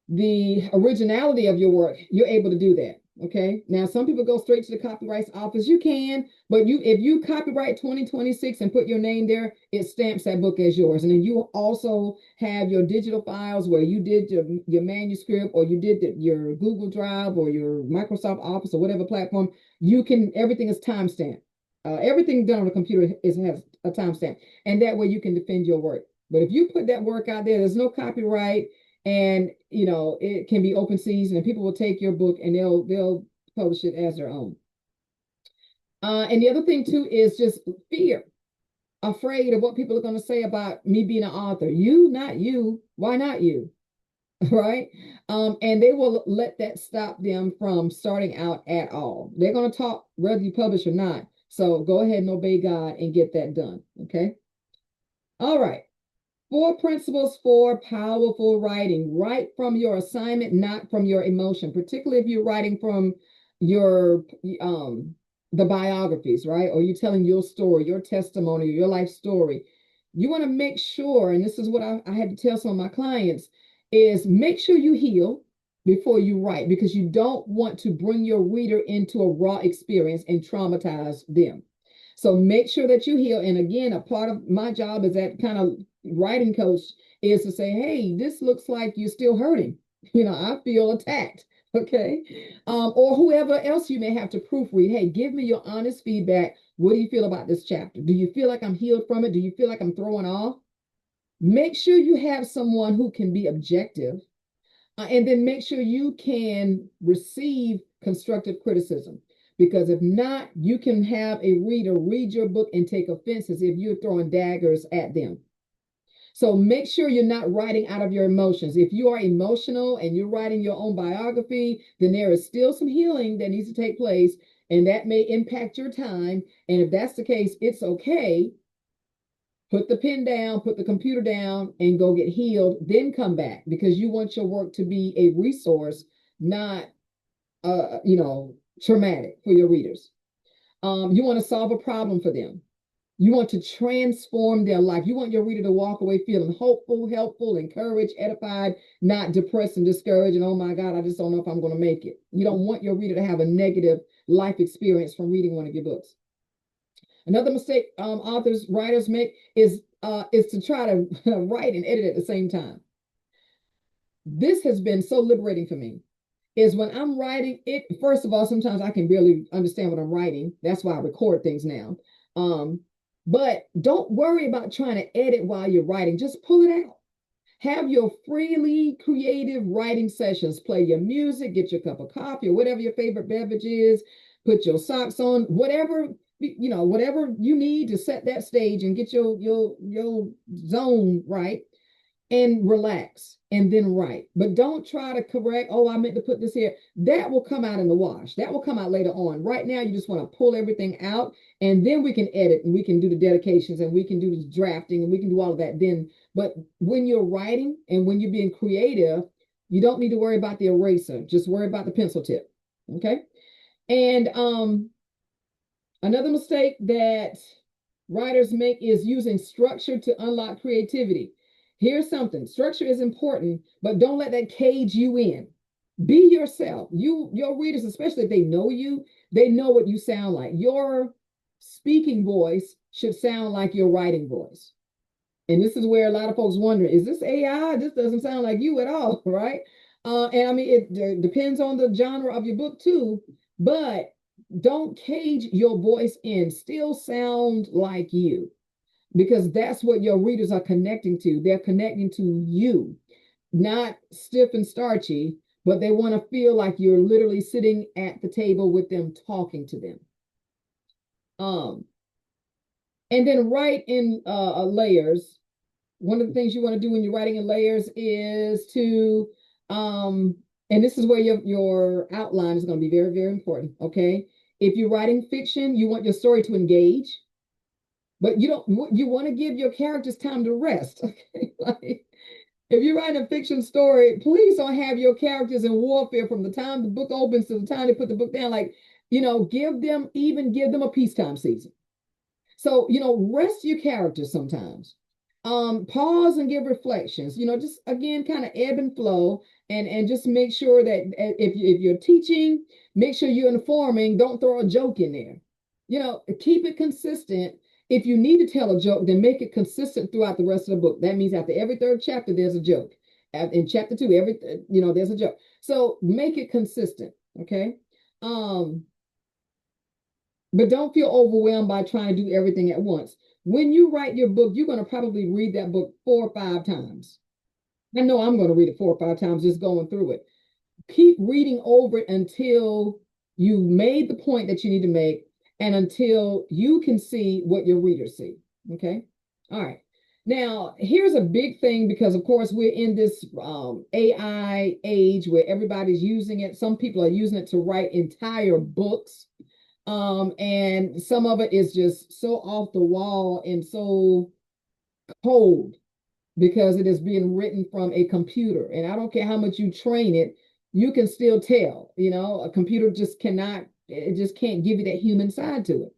the originality of your work, you're able to do that. Okay. Now, some people go straight to the copyright office. You can, but if you copyright 2026 and put your name there, it stamps that book as yours. And then you also have your digital files where you did your manuscript, or you did your Google Drive or your Microsoft Office or whatever platform. Everything is timestamped. Everything done on a computer has a timestamp, and that way you can defend your work. But if you put that work out there, there's no copyright, and it can be open season, and people will take your book and they'll publish it as their own. And the other thing too is just fear, afraid of what people are going to say about me being an author. You, not you. Why not you? Right? And they will let that stop them from starting out at all. They're going to talk whether you publish or not. So go ahead and obey God and get that done. Okay. All right. 4 principles for powerful writing. Write from your assignment, not from your emotion, particularly if you're writing from your the biographies, right? Or you're telling your story, your testimony, your life story. You want to make sure, and this is what I had to tell some of my clients, is make sure you heal before you write, because you don't want to bring your reader into a raw experience and traumatize them. So make sure that you heal. And again, a part of my job is that kind of writing coach is to say, hey, this looks like you're still hurting. I feel attacked. Okay. Or whoever else you may have to proofread. Hey, give me your honest feedback. What do you feel about this chapter? Do you feel like I'm healed from it? Do you feel like I'm throwing off? Make sure you have someone who can be objective, and then make sure you can receive constructive criticism. Because if not, you can have a reader read your book and take offense as if you're throwing daggers at them. So make sure you're not writing out of your emotions. If you are emotional and you're writing your own biography, then there is still some healing that needs to take place, and that may impact your time. And if that's the case, it's okay. Put the pen down, put the computer down, and go get healed. Then come back, because you want your work to be a resource, not traumatic for your readers. You want to solve a problem for them. You want to transform their life. You want your reader to walk away feeling hopeful, helpful, encouraged, edified, not depressed and discouraged. And oh my God, I just don't know if I'm going to make it. You don't want your reader to have a negative life experience from reading one of your books. Another mistake writers make is to try to write and edit at the same time. This has been so liberating for me. Is when I'm writing it, first of all, sometimes I can barely understand what I'm writing. That's why I record things now. But don't worry about trying to edit while you're writing. Just pull it out. Have your freely creative writing sessions. Play your music, get your cup of coffee or whatever your favorite beverage is. Put your socks on, whatever you need to set that stage and get your zone right, and relax and then write. But don't try to correct, oh, I meant to put this here. That will come out in the wash. That will come out later on. Right now, you just want to pull everything out, and then we can edit and we can do the dedications and we can do the drafting and we can do all of that then. But when you're writing and when you're being creative, you don't need to worry about the eraser. Just worry about the pencil tip. Okay. And another mistake that writers make is using structure to unlock creativity. Here's something. Structure is important, but don't let that cage you in. Be yourself. Your readers, especially if they know you, they know what you sound like. Your speaking voice should sound like your writing voice. And this is where a lot of folks wonder, is this AI? This doesn't sound like you at all, right? And I mean, it depends on the genre of your book too, but don't cage your voice in. Still sound like you, because that's what your readers are connecting to. They're connecting to you, not stiff and starchy, but they want to feel like you're literally sitting at the table with them, talking to them. And then write in layers. One of the things you want to do when you're writing in layers is to, and this is where your outline is going to be very, very important. Okay. If you're writing fiction, you want your story to engage, but you want to give your characters time to rest. Okay. Like, if you're writing a fiction story, please don't have your characters in warfare from the time the book opens to the time they put the book down. Like, give them a peacetime season. So, rest your characters sometimes. Pause and give reflections, just again, kind of ebb and flow, and just make sure that if you're teaching, make sure you're informing, don't throw a joke in there. Keep it consistent. If you need to tell a joke, then make it consistent throughout the rest of the book. That means after every third chapter, there's a joke. In chapter 2, there's a joke. So make it consistent. Okay. But don't feel overwhelmed by trying to do everything at once. When you write your book, you're going to probably read that book 4 or 5 times. I know I'm going to read it 4 or 5 times just going through it. Keep reading over it until you made the point that you need to make, and until you can see what your readers see. Okay. All right. Now, here's a big thing, because of course we're in this AI age where everybody's using it. Some people are using it to write entire books. And some of it is just so off the wall and so cold because it is being written from a computer. And I don't care how much you train it, you can still tell, a computer just can't give you that human side to it.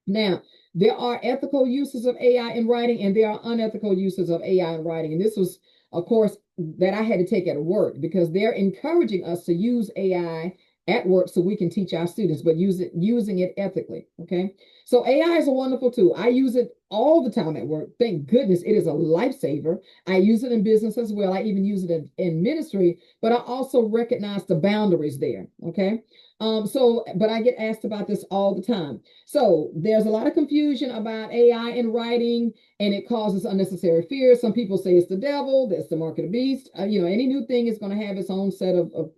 Now, there are ethical uses of AI in writing, and there are unethical uses of AI in writing. And this was, of course, that I had to take at work, because they're encouraging us to use AI at work so we can teach our students, but using it ethically. Okay. So AI is a wonderful tool. I use it all the time at work. Thank goodness it is a lifesaver. I use it in business as well. I even use it in ministry, but I also recognize the boundaries there. Okay. But I get asked about this all the time. So there's a lot of confusion about AI in writing, and it causes unnecessary fear. Some people say it's the devil, that's the mark of the beast. Any new thing is going to have its own set of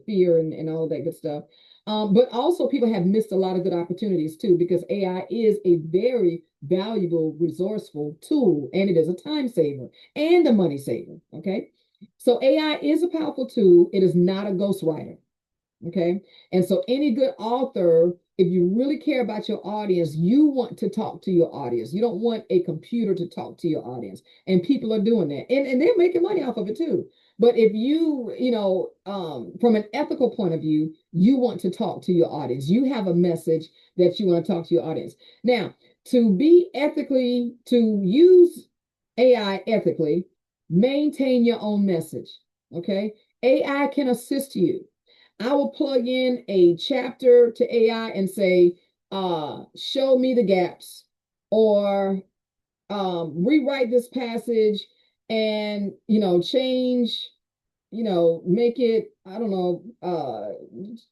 fear and all that good stuff. But also, people have missed a lot of good opportunities too, because AI is a very valuable, resourceful tool, and it is a time saver and a money saver. Okay. So AI is a powerful tool. It is not a ghostwriter. Okay. And so, any good author, if you really care about your audience, you want to talk to your audience. You don't want a computer to talk to your audience. And people are doing that. And they're making money off of it too. But if from an ethical point of view, you want to talk to your audience. You have a message that you want to talk to your audience. Now, to use AI ethically, maintain your own message. Okay. AI can assist you. I will plug in a chapter to AI and say, show me the gaps, or rewrite this passage and, change, make it, I don't know,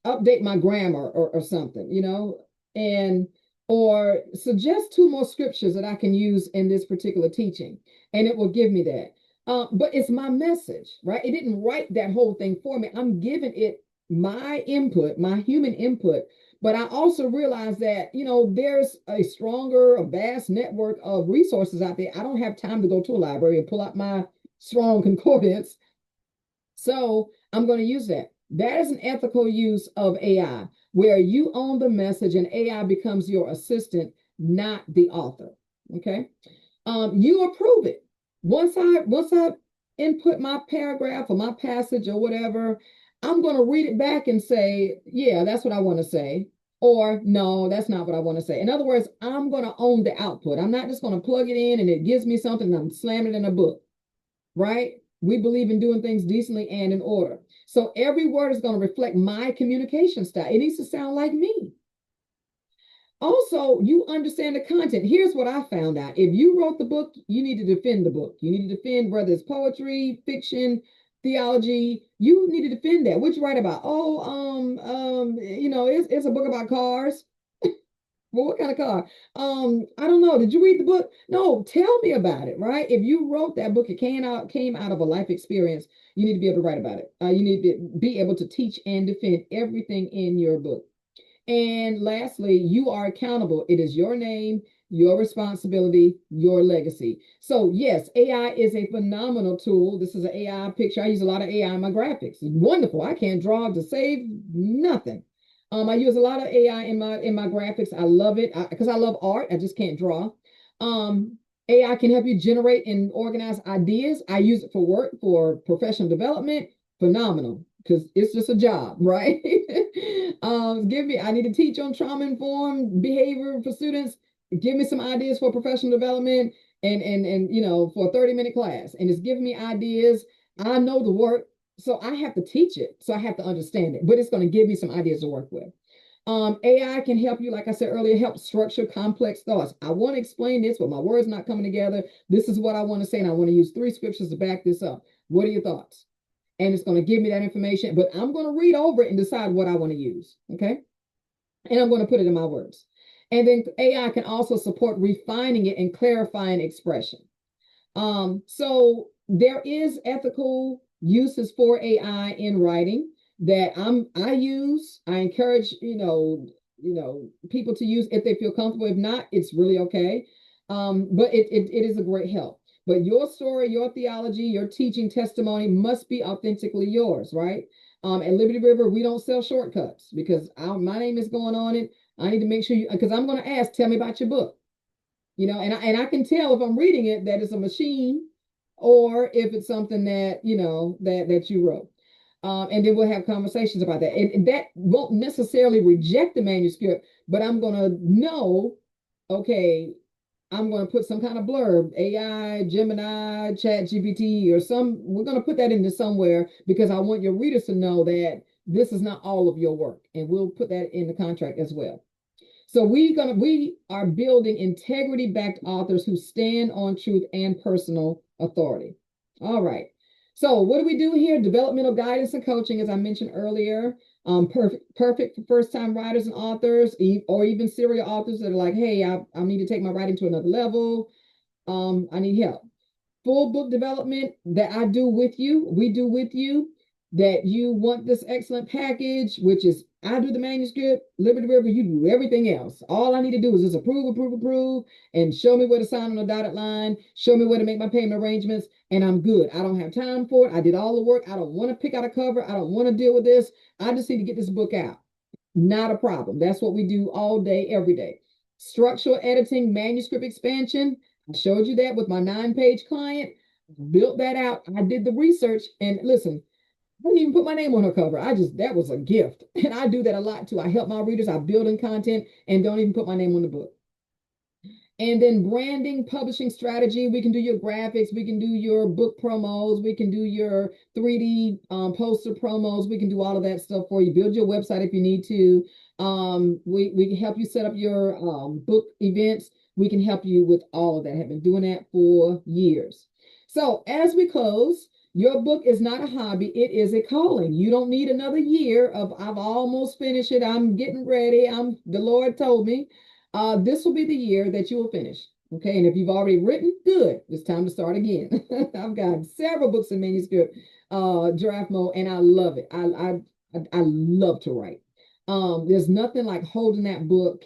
update my grammar or something, and or suggest two more scriptures that I can use in this particular teaching, and it will give me that. But it's my message, right? It didn't write that whole thing for me. I'm giving it my input, my human input. But I also realize that, there's a vast network of resources out there. I don't have time to go to a library and pull out my strong concordance. So I'm going to use that. That is an ethical use of AI, where you own the message and AI becomes your assistant, not the author. Okay. You approve it. Once I input my paragraph or my passage or whatever, I'm going to read it back and say, yeah, that's what I want to say. Or no, that's not what I want to say. In other words, I'm going to own the output. I'm not just going to plug it in and it gives me something and I'm slamming it in a book, right? We believe in doing things decently and in order. So every word is going to reflect my communication style. It needs to sound like me. Also, you understand the content. Here's what I found out. If you wrote the book, you need to defend the book. You need to defend whether it's poetry, fiction, theology. You need to defend that. What you write about? It's a book about cars. Well, what kind of car? I don't know. Did you read the book? No, tell me about it, right? If you wrote that book, it came out of a life experience. You need to be able to write about it. You need to be able to teach and defend everything in your book. And lastly, you are accountable. It is your name, your responsibility, your legacy. So yes, AI is a phenomenal tool. This is an AI picture. I use a lot of AI in my graphics. It's wonderful. I can't draw to save nothing. I use a lot of AI in my graphics. I love it because I love art. I just can't draw. AI can help you generate and organize ideas. I use it for work, for professional development. Phenomenal, because it's just a job, right? I need to teach on trauma-informed behavior for students. Give me some ideas for professional development and for a 30-minute class. And it's giving me ideas. I know the work, so I have to teach it. So I have to understand it, but it's going to give me some ideas to work with. AI can help you, like I said earlier, help structure complex thoughts. I want to explain this, but my words not coming together. This is what I want to say, and I want to use 3 scriptures to back this up. What are your thoughts? And it's going to give me that information, but I'm going to read over it and decide what I want to use. Okay. And I'm going to put it in my words. And then AI can also support refining it and clarifying expression. So there is ethical uses for AI in writing that I encourage, people to use if they feel comfortable. If not, it's really okay. But it is a great help. But your story, your theology, your teaching testimony must be authentically yours, right? At Liberty River, we don't sell shortcuts because my name is going on it. I need to make sure because I'm going to ask, tell me about your book, and I can tell if I'm reading it that it's a machine or if it's something that, that you wrote. And then we'll have conversations about that. And that won't necessarily reject the manuscript, but I'm going to know, okay, I'm going to put some kind of blurb, AI, Gemini, Chat GPT, we're going to put that into somewhere because I want your readers to know that this is not all of your work. And we'll put that in the contract as well. So we are building integrity-backed authors who stand on truth and personal authority. All right. So what do we do here? Developmental guidance and coaching, as I mentioned earlier. Perfect for first-time writers and authors, or even serial authors that are like, hey, I need to take my writing to another level. I need help. Full book development that I do with you, we do with you, that you want this excellent package, which is I do the manuscript, Liberty River, you do everything else. All I need to do is just approve, and show me where to sign on the dotted line, show me where to make my payment arrangements, and I'm good. I don't have time for it. I did all the work. I don't want to pick out a cover. I don't want to deal with this. I just need to get this book out. Not a problem. That's what we do all day, every day. Structural editing, manuscript expansion. I showed you that with my 9-page client. Built that out. I did the research, and listen, I didn't even put my name on her cover. That was a gift. And I do that a lot too. I help my readers. I build in content and don't even put my name on the book. And then branding, publishing strategy. We can do your graphics. We can do your book promos. We can do your 3D poster promos. We can do all of that stuff for you. Build your website if you need to. We can help you set up your book events. We can help you with all of that. I have been doing that for years. So as we close, your book is not a hobby. It is a calling. You don't need another year of I've almost finished it. I'm getting ready. The Lord told me. This will be the year that you will finish. Okay. And if you've already written, good. It's time to start again. I've got several books in manuscript draft mode, and I love it. I love to write. There's nothing like holding that book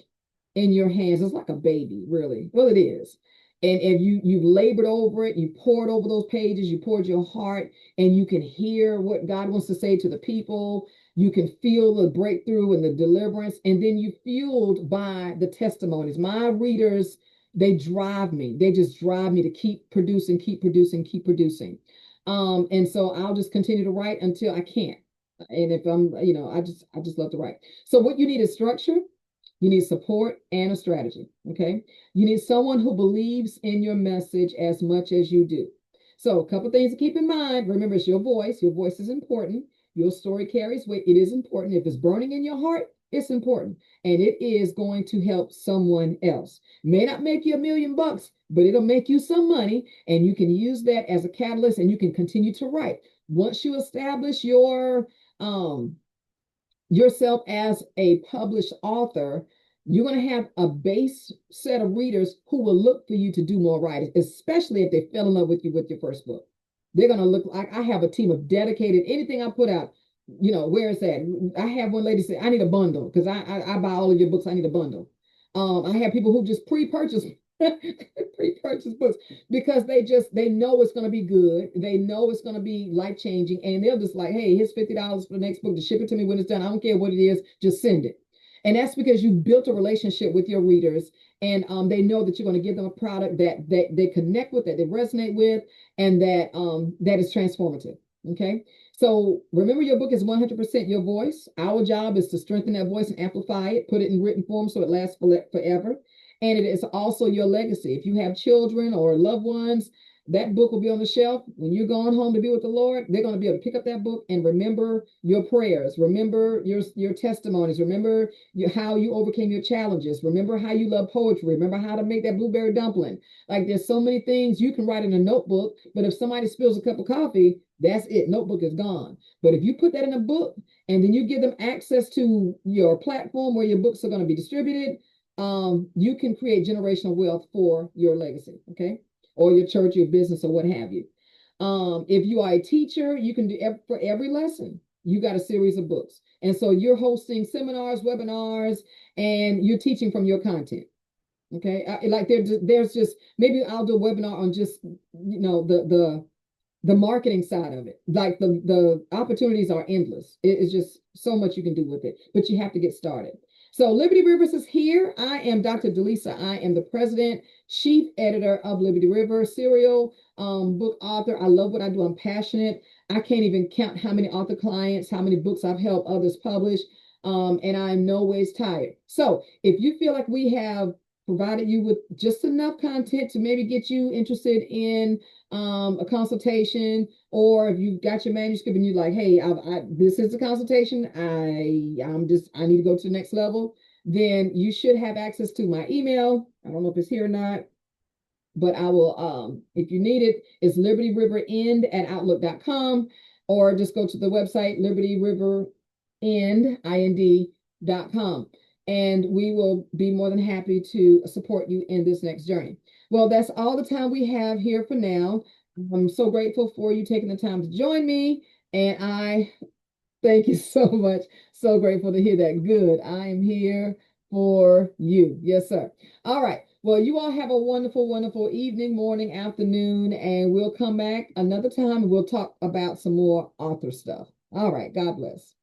in your hands. It's like a baby, really. Well, it is. And if you've labored over it, you poured over those pages, you poured your heart, and you can hear what God wants to say to the people. You can feel the breakthrough and the deliverance, and then you fueled by the testimonies. My readers, they drive me. They just drive me to keep producing, keep producing, keep producing. And so I'll just continue to write until I can't. And if I just love to write. So what you need is structure. You need support and a strategy. Okay. You need someone who believes in your message as much as you do. So a couple things to keep in mind. Remember, it's your voice. Your voice is important. Your story carries weight. It is important. If it's burning in your heart, it's important. And it is going to help someone else. May not make you $1 million, but it'll make you some money. And you can use that as a catalyst, and you can continue to write. Once you establish yourself as a published author, you're going to have a base set of readers who will look for you to do more writing, especially if they fell in love with you with your first book. They're going to look like I have a team of dedicated, anything I put out, where is that? I have one lady say, I need a bundle because I buy all of your books. I need a bundle. I have people who just pre-purchase pre-purchase books because they know it's going to be good. They know it's going to be life-changing. And they're just like, hey, here's $50 for the next book to ship it to me when it's done. I don't care what it is. Just send it. And that's because you built a relationship with your readers, and they know that you're going to give them a product that they connect with, that they resonate with, and that is transformative. Okay. So remember, your book is 100% your voice. Our job is to strengthen that voice and amplify it, put it in written form so it lasts forever. And it is also your legacy. If you have children or loved ones, that book will be on the shelf. When you're going home to be with the Lord, they're going to be able to pick up that book and remember your prayers, remember your testimonies, remember how you overcame your challenges, remember how you love poetry, remember how to make that blueberry dumpling. Like, there's so many things you can write in a notebook, but if somebody spills a cup of coffee, that's it. Notebook is gone. But if you put that in a book and then you give them access to your platform where your books are going to be distributed, you can create generational wealth for your legacy. Okay. Or your church, your business, or what have you. If you are a teacher, you can do for every lesson, you got a series of books. And so you're hosting seminars, webinars, and you're teaching from your content. Okay. Like there's just, maybe I'll do a webinar on just, the marketing side of it. Like the opportunities are endless. It's just so much you can do with it, but you have to get started. So Liberty Rivers is here. I am Dr. Delisa. I am the president, chief editor of Liberty River, serial book author. I love what I do. I'm passionate. I can't even count how many author clients, how many books I've helped others publish, and I'm no ways tired. So if you feel like we have provided you with just enough content to maybe get you interested in a consultation, or if you've got your manuscript and you're like, hey, this is a consultation, I need to go to the next level, then you should have access to my email. I don't know if it's here or not, but I will, if you need it, it's libertyriverend@outlook.com, or just go to the website, libertyriverend.com. And we will be more than happy to support you in this next journey. Well, that's all the time we have here for now. I'm so grateful for you taking the time to join me. And I thank you so much. So grateful to hear that. Good. I am here for you. Yes, sir. All right. Well, you all have a wonderful, wonderful evening, morning, afternoon, and we'll come back another time and we'll talk about some more author stuff. All right. God bless.